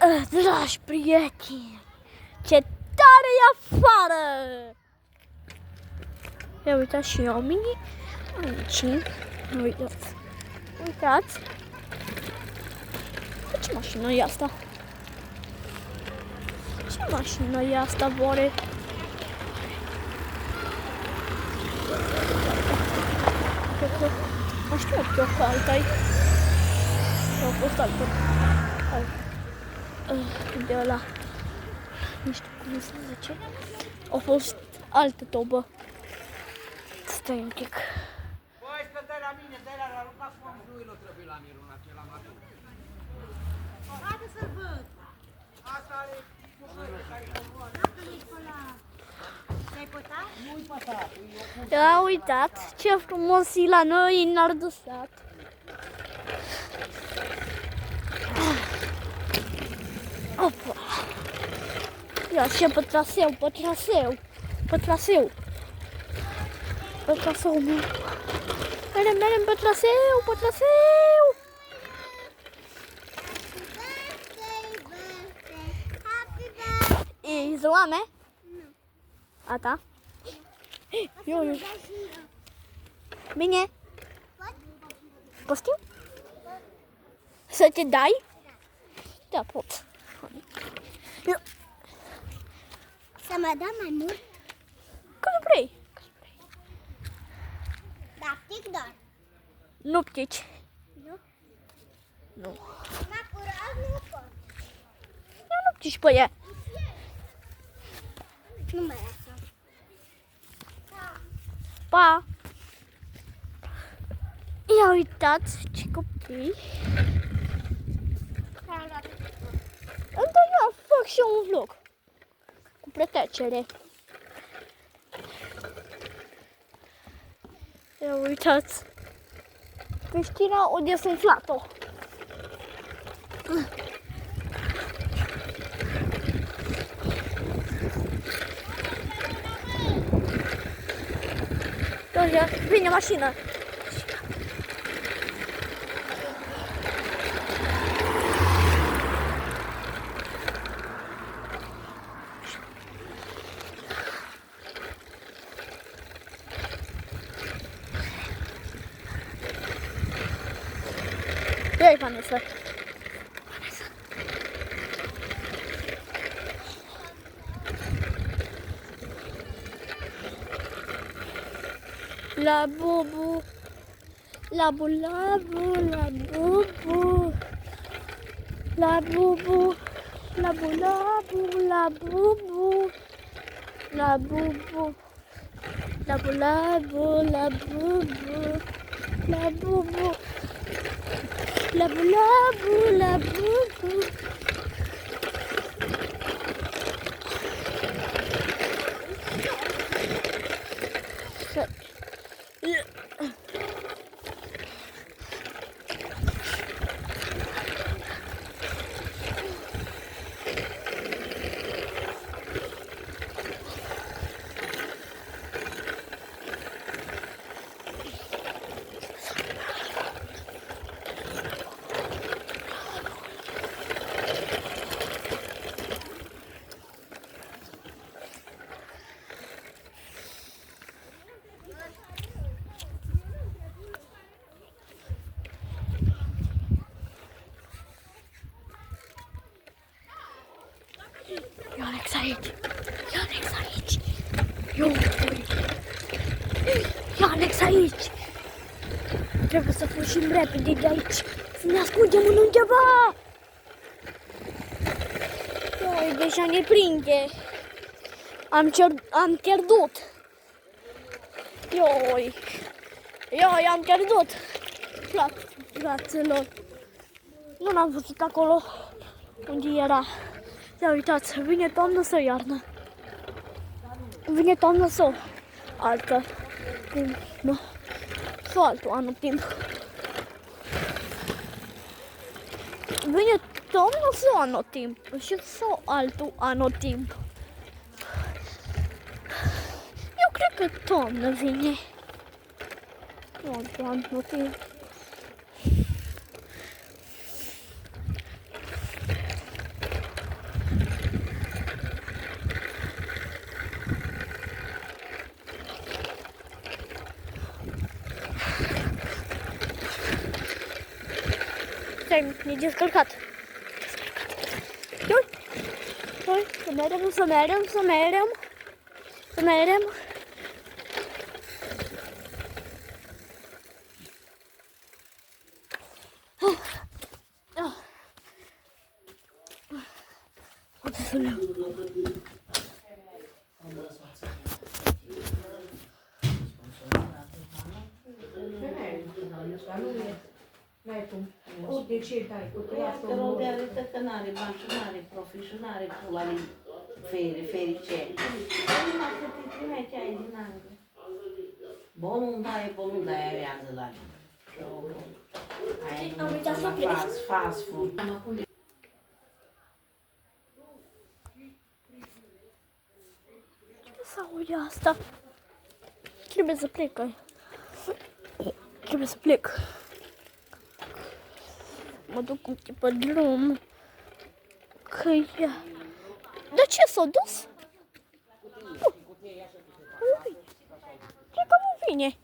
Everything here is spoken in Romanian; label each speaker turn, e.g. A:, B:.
A: Dragi prieteni, ce tare e afară! Ia uitați și eu mini aici. Uitați. Uitați. Ce mașină e asta? Ce mașină e asta, oare? Nu știu că alta-i. Sau a fost altă. De ăla. Nu știu cum se zice. A fost altă tobă. Stai un pic.
B: Băi, că dai la mine, dai la Luca, cum nu îl trebuie la Miruna, ce l-am adus.
C: Haide să-l văd.
B: Asta are bucările care comoară.
C: Dacă ești pe la... Ți-ai pătat?
B: Nu-i pătat.
A: Ia uitați ce frumos e la noi în Ardusat. Opa! Ia și pe traseu, pe traseu, pe traseu. Pe traseu meu. Merem pe traseu, pe traseu. E zloame?
C: Nu.
A: A ta? Eu. Bine. Postiu? Să te dai? Da, pot.
C: Să mă dau mai mult?
A: Cât vrei.
C: Da, tic doar.
A: Nu ptici.
C: Nu?
A: Nu.
C: Mă curaj nu pot.
A: Eu nu ptici pe ea.
C: Nu mai lasă.
A: Pa! Ia uitați ce copii. Întâi fac și eu un vlog. Cu pretecere. Ia uitați. Cristina o desumflat-o. Vine mașina. Ia-i, Vanessa. La bubu, la bulabu, la bubu, la bubu, la bulabu, la bubu, la bubu, la bulabu, la bubu, la bubu, la bulabu, la bubu. Ionex aici! Ionex aici! Ionex aici! Trebuie să fugim repede de aici! Să ne ascundem în undeva! Ioi, deja ne prinde! Am pierdut! Ioi, am pierdut! Fraților! Nu l-am văzut acolo unde era. Ia uitați, vine toamnă sau iarnă? Vine toamnă sau altă timp, nu? Sau altul anotimp. Vine toamnă sau anotimp? Și sau altul anotimp? Eu cred că toamnă vine. Nu altul anotimp. Așa, e descărcat. Ui, ui, să mergem, să mergem, să mergem. Să mergem. Poate să le
D: De ce dai? Cu
E: Că nu de arătă că n-are bani și n-are profit și n-are pula lui ferice. Numai că te trimite ai din Anglia. Bonul daie, bonul daie avează la mine.
A: Am uitat să plec.
E: Fast food.
A: să aude asta. Trebuie să plec. Trebuie să plec. Mă duc un pic pe drum. Că e... De ce s-a dus? Ui, cred că nu vine.